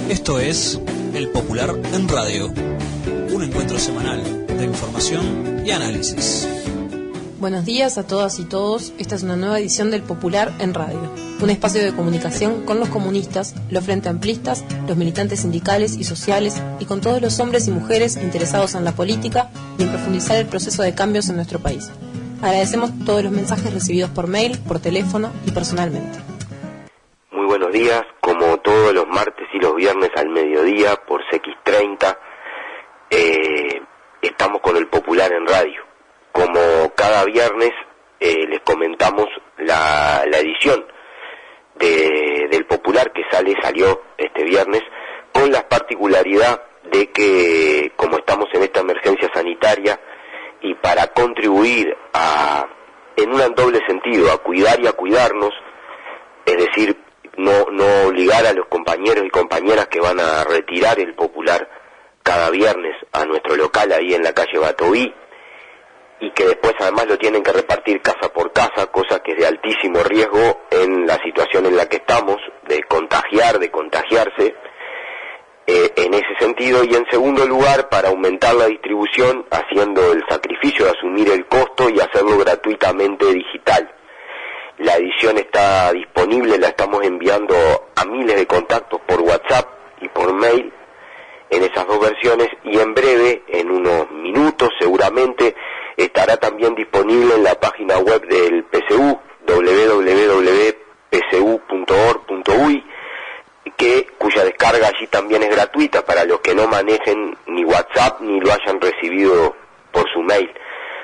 Esto es El Popular en Radio, un encuentro semanal de información y análisis. Buenos días a todas y todos. Esta es una nueva edición del Popular en Radio, un espacio de comunicación con los comunistas, los frente amplistas, los militantes sindicales y sociales y con todos los hombres y mujeres interesados en la política y en profundizar el proceso de cambios en nuestro país. Agradecemos todos los mensajes recibidos por mail, por teléfono y personalmente. Muy buenos días, como todos los martes y los viernes al mediodía por CX30, estamos con el Popular en Radio. Como cada viernes les comentamos la edición del Popular que salió este viernes, con la particularidad de que como estamos en esta emergencia sanitaria y para contribuir en un doble sentido, a cuidar y a cuidarnos, es decir, no obligar a los compañeros y compañeras que van a retirar el Popular cada viernes a nuestro local ahí en la calle Batoví, y que después además lo tienen que repartir casa por casa, cosa que es de altísimo riesgo en la situación en la que estamos, de contagiarse, en ese sentido. Y en segundo lugar, para aumentar la distribución, haciendo el sacrificio de asumir el costo y hacerlo gratuitamente digital. La edición está disponible, la estamos enviando a miles de contactos por WhatsApp y por mail en esas dos versiones, y en breve, en unos minutos seguramente, estará también disponible en la página web del PSU, www.psu.org.uy, cuya descarga allí también es gratuita para los que no manejen ni WhatsApp ni lo hayan recibido por su mail.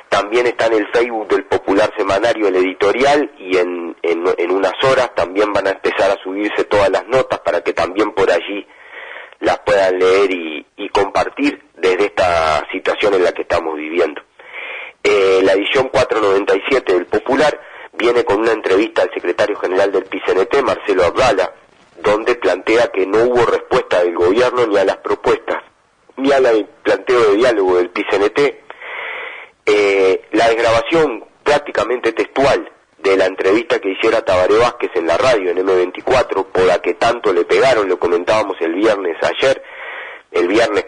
También está en el Facebook del Popular Semanario el editorial, y en unas horas también van a empezar a subirse todas las notas para que también por allí las puedan leer y compartir desde esta situación en la que estamos viviendo. La edición 497 del Popular viene con una entrevista al secretario general del PCNT, Marcelo Abdala, donde plantea que no hubo respuesta del gobierno ni a las propuestas, ni al planteo de diálogo del PCNT. La desgrabación prácticamente textual de la entrevista que hiciera Tabaré Vázquez en la radio, en M24, por la que tanto le pegaron, lo comentábamos el viernes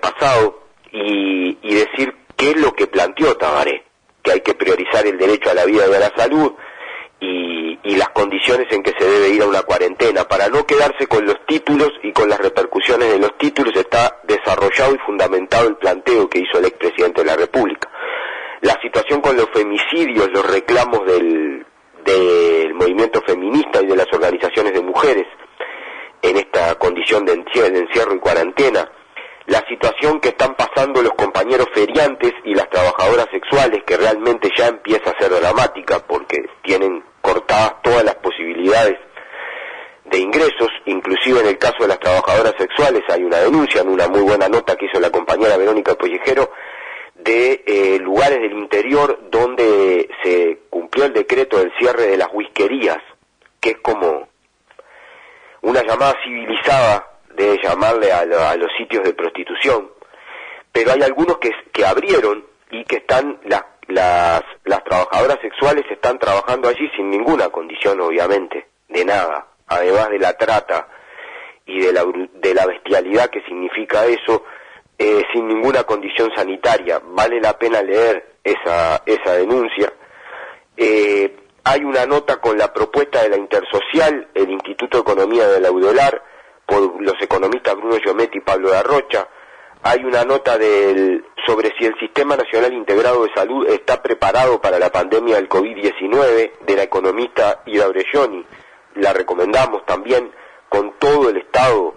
pasado, y decir qué es lo que planteó Tabaré, que hay que priorizar el derecho a la vida y a la salud, y las condiciones en que se debe ir a una cuarentena. Para no quedarse con los títulos y con las repercusiones de los títulos, está desarrollado y fundamentado el planteo que hizo el expresidente de la República. La situación con los femicidios, los reclamos del movimiento feminista y de las organizaciones de mujeres en esta condición de encierro y cuarentena, la situación que están pasando los compañeros feriantes y las trabajadoras sexuales, que realmente ya empieza a ser dramática porque tienen cortadas todas las posibilidades de ingresos. Inclusive en el caso de las trabajadoras sexuales hay una denuncia en una muy buena nota que hizo la compañera Verónica Pollejero de lugares del interior donde se cumplió el decreto del cierre de las whiskerías, que es como una llamada civilizada de llamarle a los sitios de prostitución. Pero hay algunos que abrieron y que están, las trabajadoras sexuales están trabajando allí sin ninguna condición, obviamente, de nada, además de la trata y de la bestialidad que significa eso, sin ninguna condición sanitaria. Vale la pena leer esa denuncia. Hay una nota con la propuesta de la Intersocial, el Instituto de Economía de la UDELAR, por los economistas Bruno Giometti y Pablo da Rocha. Hay una nota sobre si el Sistema Nacional Integrado de Salud está preparado para la pandemia del COVID-19, de la economista Ida Brelloni. La recomendamos también, con todo el estado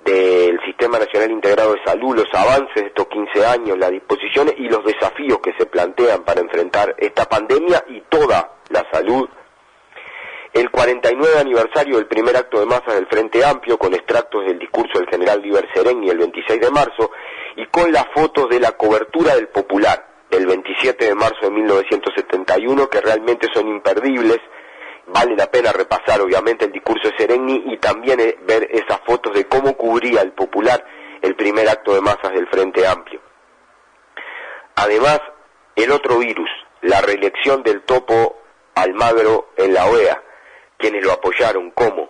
del Sistema Nacional Integrado de Salud, los avances de estos 15 años, las disposiciones y los desafíos que se plantean para enfrentar esta pandemia y toda la salud. El 49 aniversario del primer acto de masas del Frente Amplio, con extractos del discurso del general Líber Seregni el 26 de marzo, y con las fotos de la cobertura del Popular del 27 de marzo de 1971, que realmente son imperdibles. Vale la pena repasar obviamente el discurso de Seregni y también ver esas fotos de cómo cubría el Popular el primer acto de masas del Frente Amplio. Además, el otro virus, la reelección del Topo Almagro en la OEA, quienes lo apoyaron como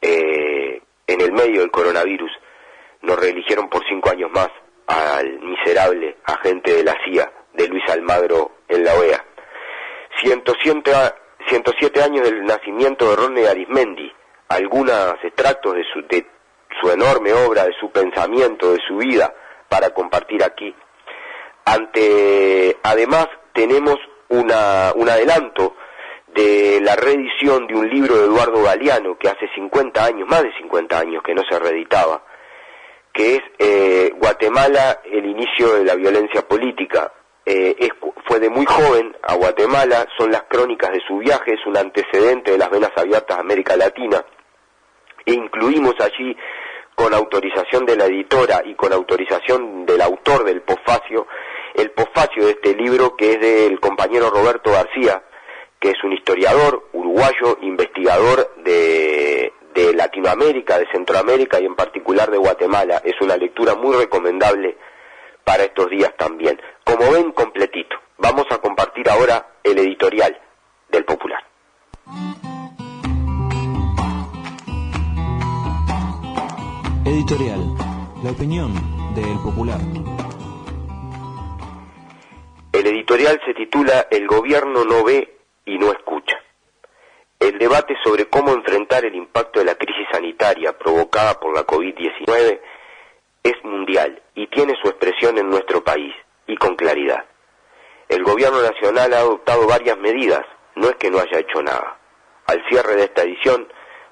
en el medio del coronavirus. nos reeligieron por 5 años más al miserable agente de la CIA, de Luis Almagro, en la OEA. 107 años del nacimiento de Rodney Arismendi, algunos extractos de su enorme obra, de su pensamiento, de su vida, para compartir aquí. Además, tenemos un adelanto de la reedición de un libro de Eduardo Galeano, que hace 50 años, más de 50 años que no se reeditaba, que es Guatemala, el inicio de la violencia política. Fue de muy joven a Guatemala, son las crónicas de su viaje, es un antecedente de las venas abiertas de América Latina, e incluimos allí, con autorización de la editora y con autorización del autor del posfacio, el posfacio de este libro, que es del compañero Roberto García, que es un historiador uruguayo, investigador de Latinoamérica, de Centroamérica y en particular de Guatemala. Es una lectura muy recomendable para estos días también. Como ven, completito. Vamos a compartir ahora el editorial del Popular. Editorial, la opinión del Popular. El editorial se titula El gobierno no ve y no escucha. El debate sobre cómo enfrentar el impacto de la crisis sanitaria provocada por la COVID-19 es mundial y tiene su expresión en nuestro país, y con claridad. El gobierno nacional ha adoptado varias medidas, no es que no haya hecho nada. Al cierre de esta edición,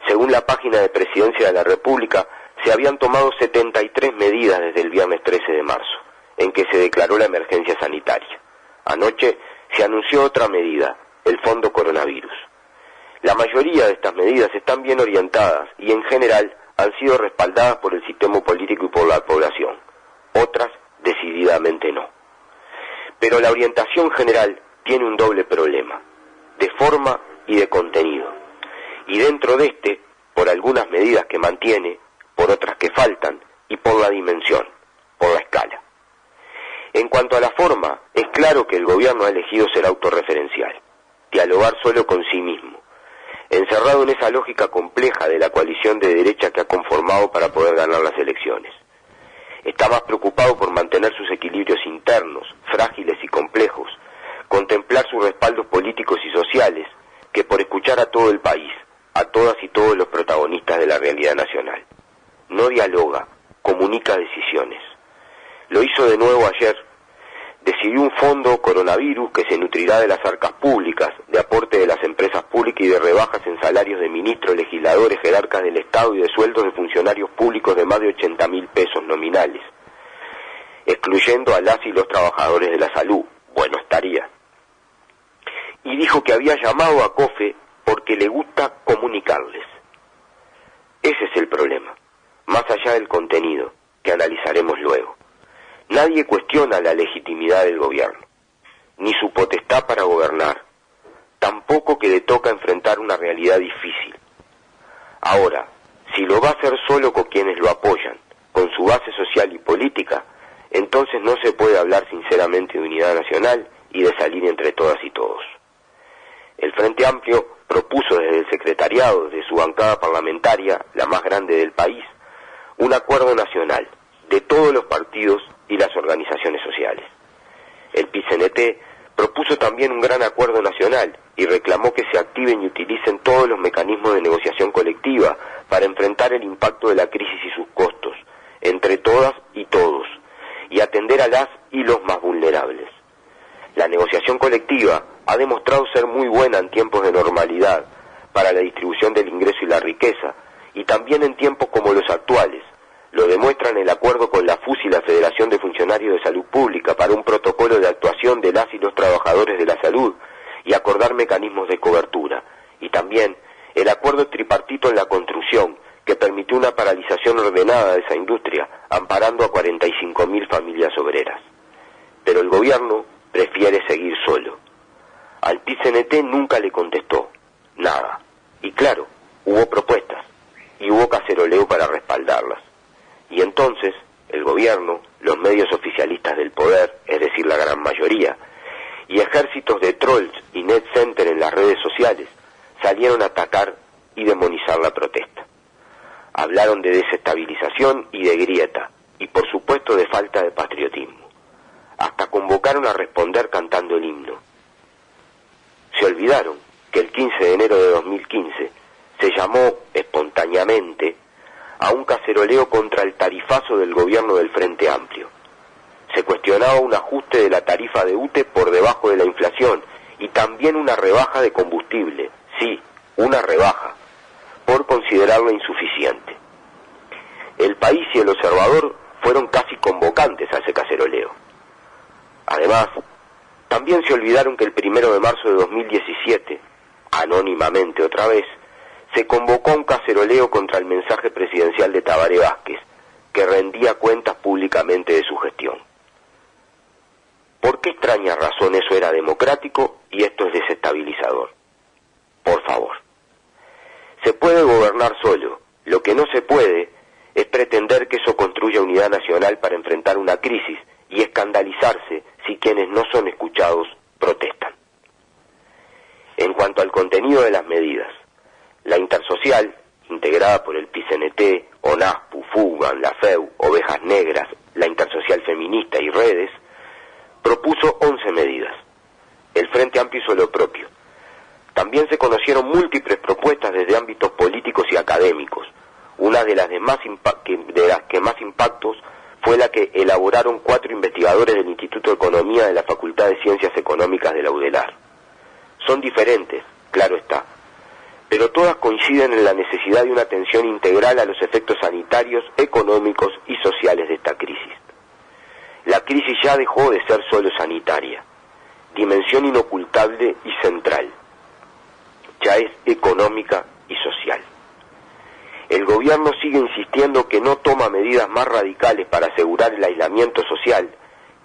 según la página de Presidencia de la República, se habían tomado 73 medidas desde el viernes 13 de marzo, en que se declaró la emergencia sanitaria. Anoche se anunció otra medida, el Fondo Coronavirus. La mayoría de estas medidas están bien orientadas y en general han sido respaldadas por el sistema político y por la población. Otras, decididamente no. Pero la orientación general tiene un doble problema, de forma y de contenido. Y dentro de este, por algunas medidas que mantiene, por otras que faltan y por la dimensión, por la escala. En cuanto a la forma, es claro que el gobierno ha elegido ser autorreferencial, dialogar solo con sí mismo, encerrado en esa lógica compleja de la coalición de derecha que ha conformado para poder ganar las elecciones. Está más preocupado por mantener sus equilibrios internos, frágiles y complejos, contemplar sus respaldos políticos y sociales, que por escuchar a todo el país, a todas y todos los protagonistas de la realidad nacional. No dialoga, comunica decisiones. Lo hizo de nuevo ayer. Decidió un fondo coronavirus que se nutrirá de las arcas públicas, de aporte de las empresas públicas y de rebajas en salarios de ministros, legisladores, jerarcas del Estado y de sueldos de funcionarios públicos de más de 80.000 pesos nominales, excluyendo a las y los trabajadores de la salud. Bueno, estaría. Y dijo que había llamado a COFE porque le gusta comunicarles. Ese es el problema, más allá del contenido, que analizaremos luego. Nadie cuestiona la legitimidad del gobierno, ni su potestad para gobernar, tampoco que le toca enfrentar una realidad difícil. Ahora, si lo va a hacer solo con quienes lo apoyan, con su base social y política, entonces no se puede hablar sinceramente de unidad nacional y de salir entre todas y todos. El Frente Amplio propuso desde el secretariado, desde su bancada parlamentaria, la más grande del país, un acuerdo nacional de todos los partidos y las organizaciones sociales. El PIT-CNT propuso también un gran acuerdo nacional y reclamó que se activen y utilicen todos los mecanismos de negociación colectiva para enfrentar el impacto de la crisis y sus costos, entre todas y todos, y atender a las y los más vulnerables. La negociación colectiva ha demostrado ser muy buena en tiempos de normalidad para la distribución del ingreso y la riqueza, y también en tiempos como los actuales. Lo demuestran el acuerdo con la FUS y la Federación de Funcionarios de Salud Pública para un protocolo de actuación de las y los trabajadores de la salud y acordar mecanismos de cobertura. Y también el acuerdo tripartito en la construcción, que permitió una paralización ordenada de esa industria, amparando a 45.000 familias obreras. Pero el gobierno prefiere seguir solo. Al PIT-CNT nunca le contestó nada. Y claro, hubo propuestas y hubo caceroleo para respaldarlas. Y entonces, el gobierno, los medios oficialistas del poder, es decir, la gran mayoría, y ejércitos de trolls y net center en las redes sociales, salieron a atacar y demonizar la protesta. Hablaron de desestabilización y de grieta, y por supuesto de falta de patriotismo. Hasta convocaron a responder cantando el himno. Se olvidaron que el 15 de enero de 2015 se llamó espontáneamente a un caceroleo contra el tarifazo del gobierno del Frente Amplio. Se cuestionaba un ajuste de la tarifa de UTE por debajo de la inflación y también una rebaja de combustible, sí, una rebaja, por considerarla insuficiente. El País y El Observador fueron casi convocantes a ese caceroleo. Además, también se olvidaron que el 1 de marzo de 2017, anónimamente otra vez, se convocó a un caceroleo contra el mensaje presidencial de Tabaré Vázquez, que rendía cuentas públicamente de su gestión. ¿Por qué extraña razón eso era democrático y esto es desestabilizador? Por favor. Se puede gobernar solo. Lo que no se puede es pretender que eso construya unidad nacional para enfrentar una crisis y escandalizarse si quienes no son escuchados protestan. En cuanto al contenido de las medidas, la Intersocial, integrada por el PCNT, ONASPU, FUGAN, la FEU, Ovejas Negras, la Intersocial Feminista y Redes, propuso 11 medidas. El Frente Amplio hizo lo propio. También se conocieron múltiples propuestas desde ámbitos políticos y académicos. Una de las que más impactos fue la que elaboraron 4 investigadores del Instituto de Economía de la Facultad de Ciencias Económicas de la UDELAR. Son diferentes, claro está, pero todas coinciden en la necesidad de una atención integral a los efectos sanitarios, económicos y sociales de esta crisis. La crisis ya dejó de ser solo sanitaria, dimensión inocultable y central. Ya es económica y social. El gobierno sigue insistiendo que no toma medidas más radicales para asegurar el aislamiento social,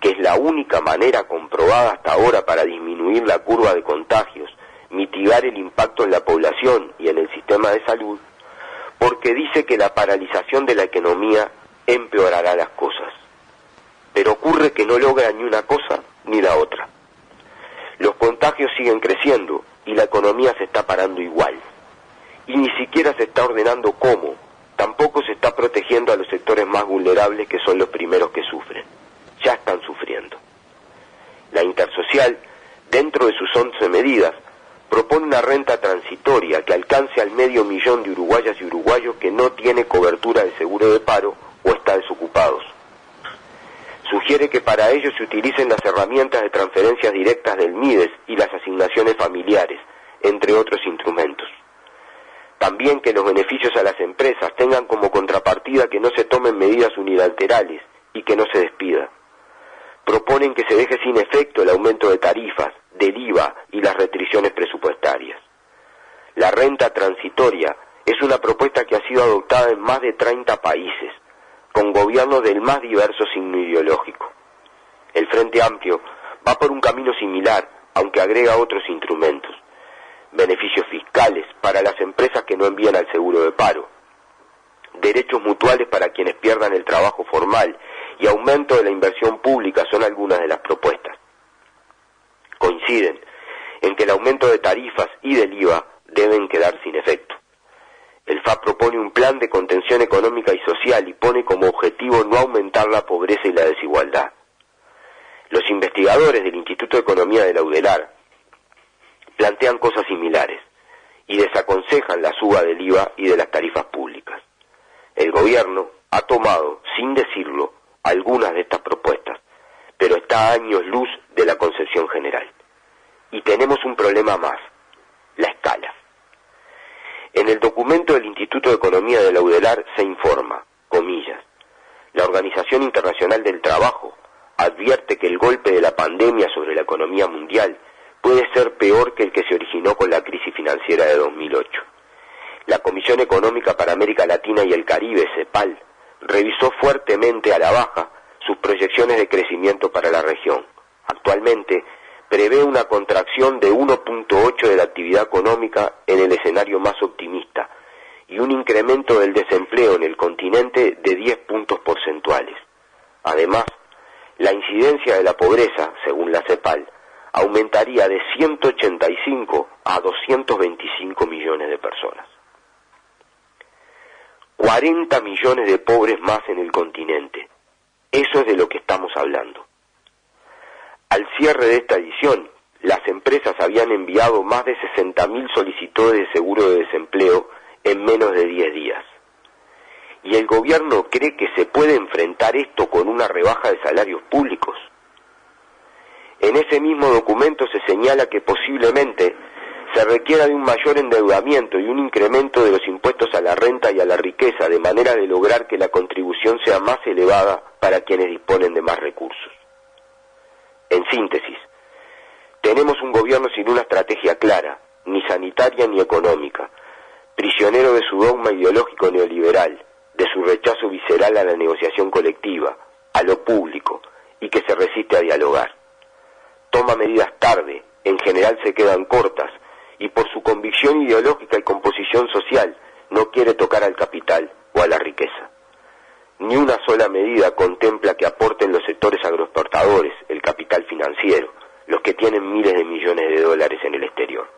que es la única manera comprobada hasta ahora para disminuir la curva de contagios, mitigar el impacto en la población y en el sistema de salud, porque dice que la paralización de la economía empeorará las cosas. Pero ocurre que no logra ni una cosa ni la otra. Los contagios siguen creciendo y la economía se está parando igual. Y ni siquiera se está ordenando cómo, tampoco se está protegiendo a los sectores más vulnerables que son los primeros que sufren. Ya están sufriendo. La Intersocial, dentro de sus 11 medidas, propone una renta transitoria que alcance al 500.000 de uruguayas y uruguayos que no tiene cobertura de seguro de paro o está desocupados. Sugiere que para ello se utilicen las herramientas de transferencias directas del MIDES y las asignaciones familiares, entre otros instrumentos. También que los beneficios a las empresas tengan como contrapartida que no se tomen medidas unilaterales y que no se despida. Proponen que se deje sin efecto el aumento de tarifas, del IVA y las restricciones presupuestarias. La renta transitoria es una propuesta que ha sido adoptada en más de 30 países, con gobiernos del más diverso signo ideológico. El Frente Amplio va por un camino similar, aunque agrega otros instrumentos. Beneficios fiscales para las empresas que no envían al seguro de paro, derechos mutuales para quienes pierdan el trabajo formal y aumento de la inversión pública son algunas de las propuestas. Coinciden en que el aumento de tarifas y del IVA deben quedar sin efecto. El FA propone un plan de contención económica y social y pone como objetivo no aumentar la pobreza y la desigualdad. Los investigadores del Instituto de Economía de la UDELAR plantean cosas similares y desaconsejan la suba del IVA y de las tarifas públicas. El gobierno ha tomado, sin decirlo, algunas de estas propuestas, pero está a años luz de la concepción general. Y tenemos un problema más, la escala. En el documento del Instituto de Economía de la UDELAR se informa, comillas, la Organización Internacional del Trabajo advierte que el golpe de la pandemia sobre la economía mundial puede ser peor que el que se originó con la crisis financiera de 2008. La Comisión Económica para América Latina y el Caribe, CEPAL, revisó fuertemente a la baja sus proyecciones de crecimiento para la región. Actualmente prevé una contracción de 1.8 de la actividad económica en el escenario más optimista y un incremento del desempleo en el continente de 10 puntos porcentuales. Además, la incidencia de la pobreza, según la CEPAL, aumentaría de 185 a 225 millones de personas. 40 millones de pobres más en el continente. Eso es de lo que estamos hablando. Al cierre de esta edición, las empresas habían enviado más de 60.000 solicitudes de seguro de desempleo en menos de 10 días. ¿Y el gobierno cree que se puede enfrentar esto con una rebaja de salarios públicos? En ese mismo documento se señala que posiblemente se requiera de un mayor endeudamiento y un incremento de los impuestos a la renta y a la riqueza, de manera de lograr que la contribución sea más elevada para quienes disponen de más recursos. En síntesis, tenemos un gobierno sin una estrategia clara, ni sanitaria ni económica, prisionero de su dogma ideológico neoliberal, de su rechazo visceral a la negociación colectiva, a lo público, y que se resiste a dialogar. Toma medidas tarde, en general se quedan cortas, y por su convicción ideológica y composición social no quiere tocar al capital o a la riqueza. Ni una sola medida contempla que aporten los sectores agroexportadores, el capital financiero, los que tienen miles de millones de dólares en el exterior.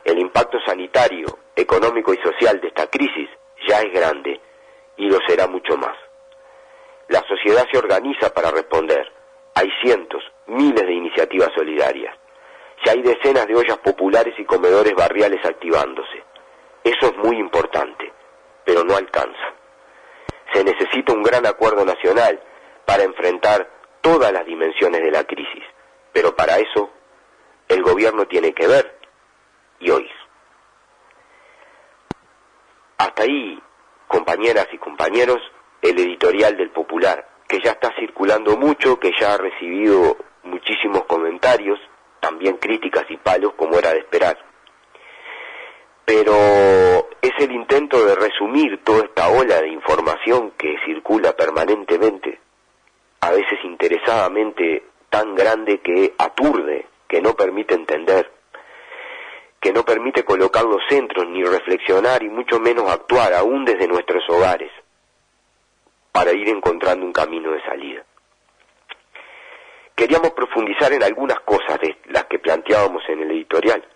El impacto sanitario, económico y social de esta crisis ya es grande y lo será mucho más. La sociedad se organiza para responder. Hay cientos, miles de iniciativas solidarias. Ya hay decenas de ollas populares y comedores barriales activándose. Eso es muy importante, pero no alcanza. Se necesita un gran acuerdo nacional para enfrentar todas las dimensiones de la crisis, pero para eso el gobierno tiene que ver y oír. Hasta ahí, compañeras y compañeros, el editorial del Popular, que ya está circulando mucho, que ya ha recibido muchísimos comentarios, también críticas y palos, como era de esperar. Pero es el intento de resumir toda esta ola de información que circula permanentemente, a veces interesadamente tan grande que aturde, que no permite entender, que no permite colocar los centros, ni reflexionar y mucho menos actuar, aún desde nuestros hogares, para ir encontrando un camino de salida. Queríamos profundizar en algunas cosas de las que planteábamos en el editorial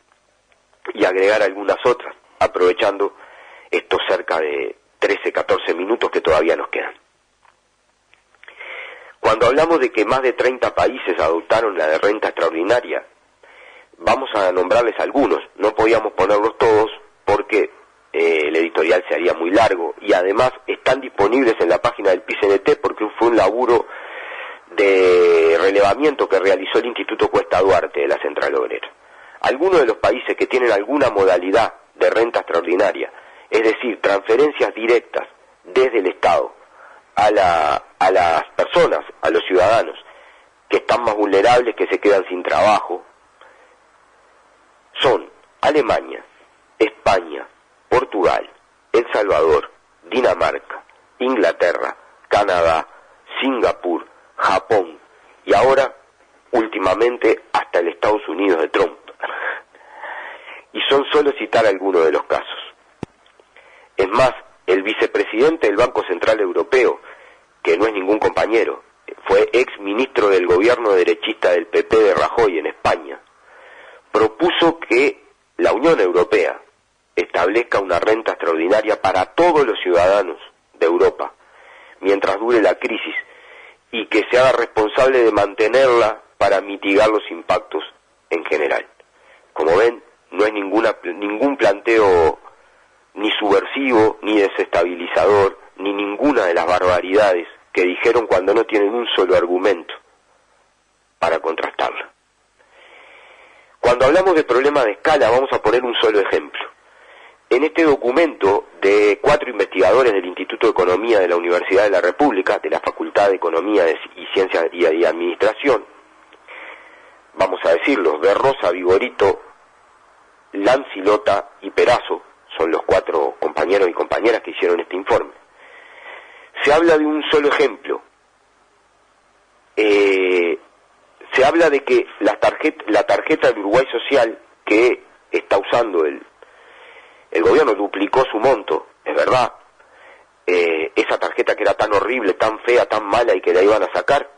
y agregar algunas otras, aprovechando estos cerca de 13, 14 minutos que todavía nos quedan. Cuando hablamos de que más de 30 países adoptaron la de renta extraordinaria, vamos a nombrarles algunos, no podíamos ponerlos todos porque el editorial se haría muy largo, y además están disponibles en la página del PICNT porque fue un laburo de relevamiento que realizó el Instituto Cuesta Duarte de la Central Obrera. Algunos de los países que tienen alguna modalidad de renta extraordinaria, es decir, transferencias directas desde el Estado a las personas, a los ciudadanos que están más vulnerables, que se quedan sin trabajo, son Alemania, España, Portugal, El Salvador, Dinamarca, Inglaterra, Canadá, Singapur, Japón y ahora, últimamente, hasta el Estados Unidos de Trump. Y son solo citar algunos de los casos. Es más, el vicepresidente del Banco Central Europeo, que no es ningún compañero, fue ex ministro del gobierno derechista del PP de Rajoy en España, propuso que la Unión Europea establezca una renta extraordinaria para todos los ciudadanos de Europa, mientras dure la crisis, y que se haga responsable de mantenerla para mitigar los impactos en general. Como ven, no es ningún planteo ni subversivo, ni desestabilizador, ni ninguna de las barbaridades que dijeron cuando no tienen un solo argumento para contrastarla. Cuando hablamos de problemas de escala, vamos a poner un solo ejemplo. En este documento de 4 investigadores del Instituto de Economía de la Universidad de la República, de la Facultad de Economía y Ciencias y Administración, vamos a decirlos, de Rosa, Vigorito, Lancilota y Perazo, son los 4 compañeros y compañeras que hicieron este informe. Se habla de un solo ejemplo. Se habla de que la tarjeta del Uruguay Social que está usando el gobierno duplicó su monto, es verdad. Esa tarjeta que era tan horrible, tan fea, tan mala y que la iban a sacar,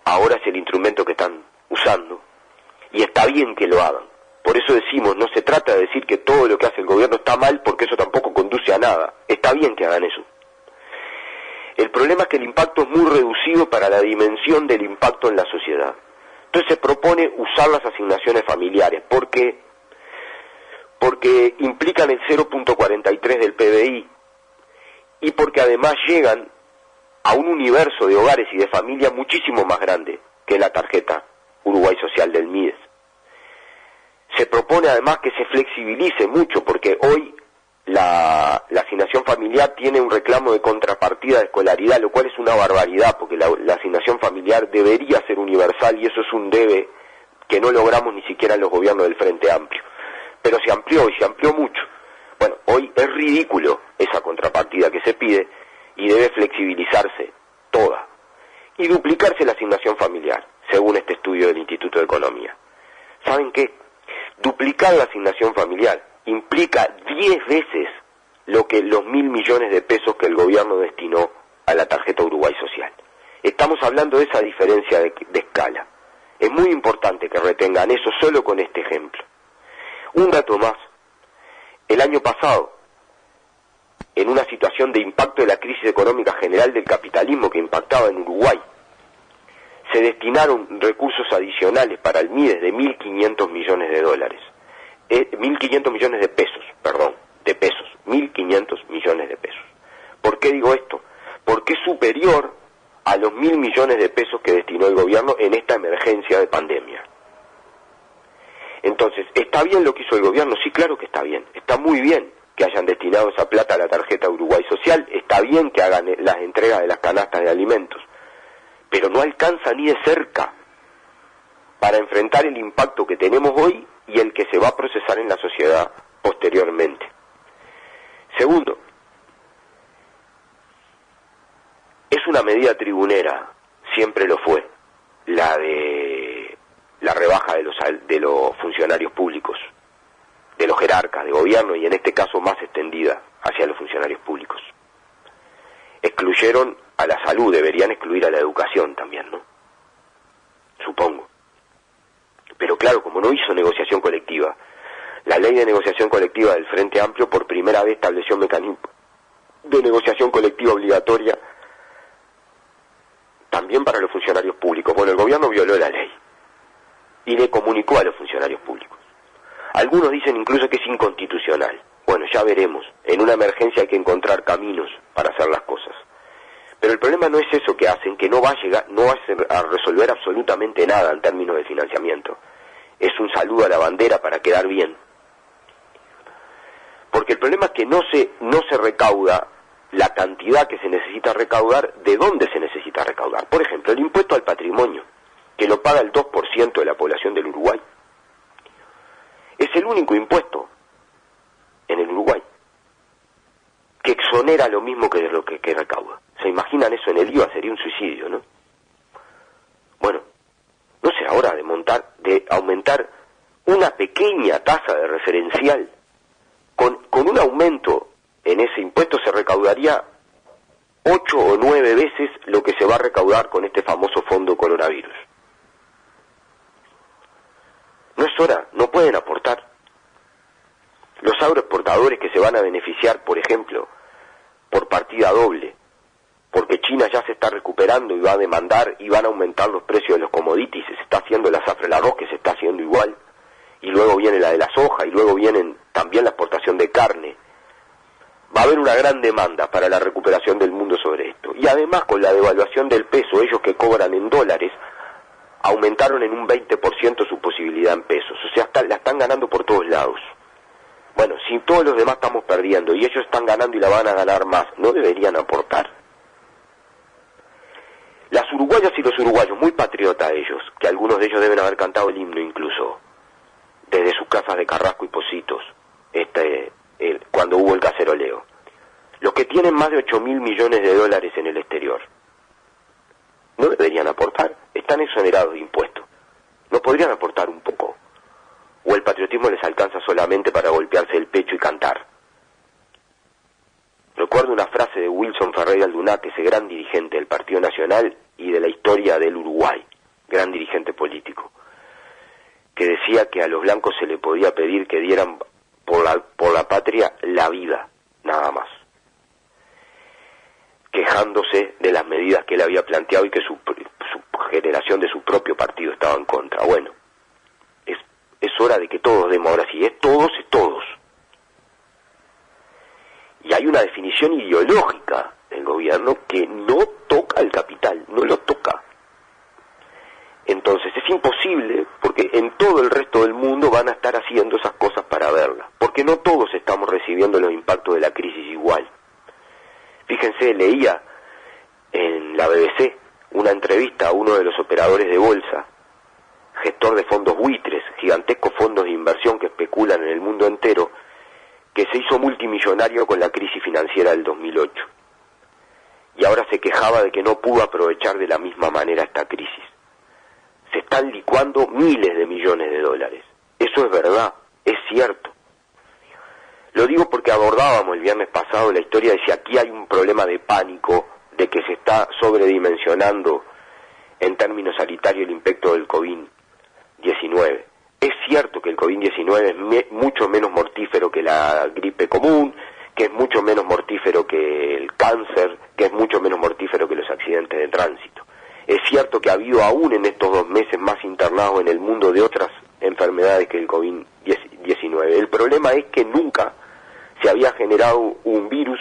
ahora es el instrumento que están usando. Y está bien que lo hagan. Por eso decimos, no se trata de decir que todo lo que hace el gobierno está mal, porque eso tampoco conduce a nada. Está bien que hagan eso. El problema es que el impacto es muy reducido para la dimensión del impacto en la sociedad. Entonces se propone usar las asignaciones familiares. ¿Por qué? Porque implican el 0.43 del PBI y porque además llegan a un universo de hogares y de familias muchísimo más grande que la tarjeta Uruguay Social del MIDES. Se propone además que se flexibilice mucho, porque hoy la asignación familiar tiene un reclamo de contrapartida de escolaridad, lo cual es una barbaridad, porque la asignación familiar debería ser universal y eso es un debe que no logramos ni siquiera en los gobiernos del Frente Amplio. Pero se amplió y se amplió mucho. Bueno, hoy es ridículo esa contrapartida que se pide y debe flexibilizarse toda y duplicarse la asignación familiar, según este estudio del Instituto de Economía. ¿Saben qué? Duplicar la asignación familiar implica 10 veces lo que los 1.000 millones de pesos que el gobierno destinó a la tarjeta Uruguay Social. Estamos hablando de esa diferencia de escala. Es muy importante que retengan eso solo con este ejemplo. Un dato más. El año pasado, en una situación de impacto de la crisis económica general del capitalismo que impactaba en Uruguay, se destinaron recursos adicionales para el MIDES de 1.500 millones de dólares. 1.500 millones de pesos, perdón, de pesos, 1.500 millones de pesos. ¿Por qué digo esto? Porque es superior a los 1.000 millones de pesos que destinó el gobierno en esta emergencia de pandemia. Entonces, ¿está bien lo que hizo el gobierno? Sí, claro que está bien. Está muy bien que hayan destinado esa plata a la tarjeta Uruguay Social. Está bien que hagan las entregas de las canastas de alimentos. Pero no alcanza ni de cerca para enfrentar el impacto que tenemos hoy y el que se va a procesar en la sociedad posteriormente. Segundo, es una medida tribunera, siempre lo fue, la de la rebaja de los funcionarios públicos, de los jerarcas de gobierno y en este caso más extendida hacia los funcionarios públicos. Excluyeron a la salud, deberían excluir a la educación también, ¿no? Supongo. Pero claro, como no hizo negociación colectiva, la ley de negociación colectiva del Frente Amplio por primera vez estableció un mecanismo de negociación colectiva obligatoria también para los funcionarios públicos. Bueno, el gobierno violó la ley y le comunicó a los funcionarios públicos. Algunos dicen incluso que es inconstitucional. Bueno, ya veremos. En una emergencia hay que encontrar caminos para hacer las cosas. Pero el problema no es eso que hacen, que no va a resolver absolutamente nada en términos de financiamiento. Es un saludo a la bandera para quedar bien. Porque el problema es que no se recauda la cantidad que se necesita recaudar, de dónde se necesita recaudar. Por ejemplo, el impuesto al patrimonio, que lo paga el 2% de la población del Uruguay. Es el único impuesto en el Uruguay que exonera lo mismo que de lo que recauda. ¿Se imaginan eso en el IVA? Sería un suicidio, ¿no? Bueno, no sé, ahora de aumentar una pequeña tasa de referencial, con un aumento en ese impuesto se recaudaría 8 o 9 veces lo que se va a recaudar con este famoso fondo coronavirus. No es hora, no pueden aportar. Los agroexportadores que se van a beneficiar, por ejemplo, por partida doble, porque China ya se está recuperando y va a demandar y van a aumentar los precios de los commodities, se está haciendo la zafra del arroz que se está haciendo igual, y luego viene la de la soja, y luego vienen también la exportación de carne. Va a haber una gran demanda para la recuperación del mundo sobre esto. Y además con la devaluación del peso, ellos que cobran en dólares, aumentaron en un 20% su posibilidad en pesos. O sea, la están ganando por todos lados. Bueno, si todos los demás estamos perdiendo y ellos están ganando y la van a ganar más, ¿no deberían aportar? Las uruguayas y los uruguayos, muy patriotas ellos, que algunos de ellos deben haber cantado el himno incluso, desde sus casas de Carrasco y Pocitos, cuando hubo el caceroleo. Los que tienen más de 8.000 millones de dólares en el exterior, ¿no deberían aportar? Están exonerados de impuestos. ¿No podrían aportar un poco? ¿O el patriotismo les alcanza solamente para golpearse el pecho y cantar? Recuerdo una frase de Wilson Ferreira Aldunac, ese gran dirigente del Partido Nacional y de la historia del Uruguay, gran dirigente político, que decía que a los blancos se le podía pedir que dieran por la patria la vida, nada más, quejándose de las medidas que él había planteado y que su generación de su propio partido estaba en contra. Bueno, es hora de que todos demos, ahora sí, es todos. Y hay una definición ideológica del gobierno que no toca el capital, no lo toca. Entonces es imposible, porque en todo el resto del mundo van a estar haciendo esas cosas para verlas, porque no todos estamos recibiendo los impactos de la crisis igual. Fíjense, leía en la BBC una entrevista a uno de los operadores de bolsa, gestor de fondos buitres, gigantescos fondos de inversión que especulan en el mundo entero, que se hizo multimillonario con la crisis financiera del 2008. Y ahora se quejaba de que no pudo aprovechar de la misma manera esta crisis. Se están licuando miles de millones de dólares. Eso es verdad, es cierto. Lo digo porque abordábamos el viernes pasado la historia de si aquí hay un problema de pánico, de que se está sobredimensionando en términos sanitarios el impacto del COVID-19. Es cierto que el COVID-19 es mucho menos mortífero que la gripe común, que es mucho menos mortífero que el cáncer, que es mucho menos mortífero que los accidentes de tránsito. Es cierto que ha habido aún en estos 2 meses más internados en el mundo de otras enfermedades que el COVID-19. El problema es que nunca se había generado un virus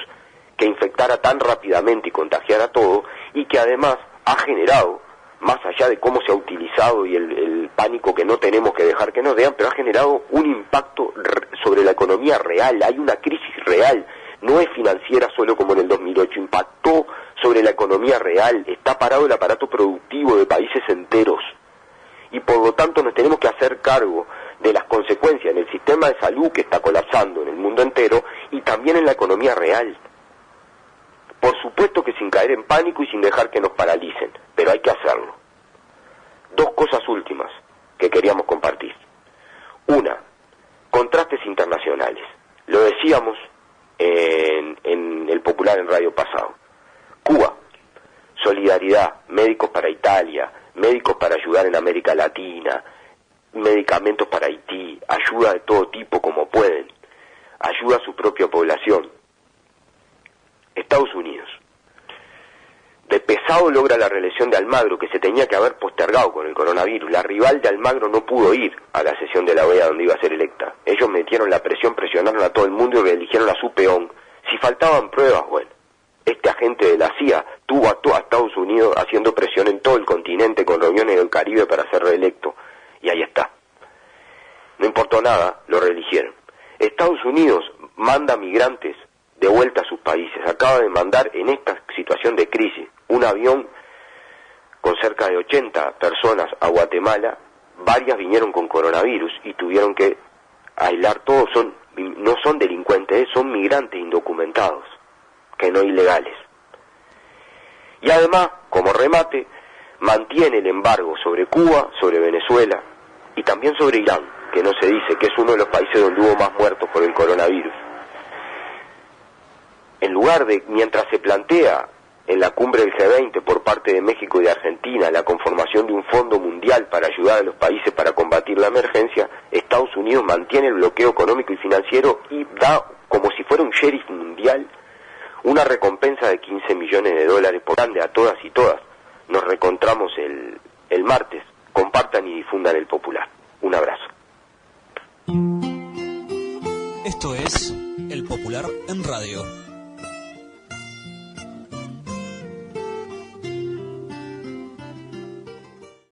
que infectara tan rápidamente y contagiara todo, y que además ha generado, más allá de cómo se ha utilizado y el pánico que no tenemos que dejar que nos vean, pero ha generado un impacto sobre la economía real. Hay una crisis real, no es financiera solo como en el 2008, impactó sobre la economía real, está parado el aparato productivo de países enteros, y por lo tanto nos tenemos que hacer cargo de las consecuencias en el sistema de salud que está colapsando en el mundo entero, y también en la economía real. Por supuesto que sin caer en pánico y sin dejar que nos paralicen, pero hay que hacerlo. 2 cosas últimas que queríamos compartir. Una, contrastes internacionales. Lo decíamos en el Popular en Radio pasado. Cuba, solidaridad, médicos para Italia, médicos para ayudar en América Latina, medicamentos para Haití, ayuda de todo tipo como pueden, ayuda a su propia población. Estados Unidos, de pesado logra la reelección de Almagro, que se tenía que haber postergado con el coronavirus. La rival de Almagro no pudo ir a la sesión de la OEA donde iba a ser electa. Ellos metieron la presión, presionaron a todo el mundo y reeligieron a su peón. Si faltaban pruebas, bueno, este agente de la CIA tuvo a Estados Unidos haciendo presión en todo el continente con reuniones del Caribe para ser reelecto, y ahí está. No importó nada, lo reeligieron. Estados Unidos manda migrantes de vuelta a sus países. Acaba de mandar en esta situación de crisis un avión con cerca de 80 personas a Guatemala. Varias vinieron con coronavirus y tuvieron que aislar todos. No son delincuentes, son migrantes indocumentados, que no ilegales. Y además, como remate, mantiene el embargo sobre Cuba, sobre Venezuela y también sobre Irán, que no se dice, que es uno de los países donde hubo más muertos por el coronavirus. En lugar de, mientras se plantea en la cumbre del G20 por parte de México y de Argentina la conformación de un fondo mundial para ayudar a los países para combatir la emergencia, Estados Unidos mantiene el bloqueo económico y financiero y da, como si fuera un sheriff mundial, una recompensa de 15 millones de dólares por grande a todas y todas. Nos reencontramos el martes. Compartan y difundan el Popular. Un abrazo. Esto es El Popular en Radio.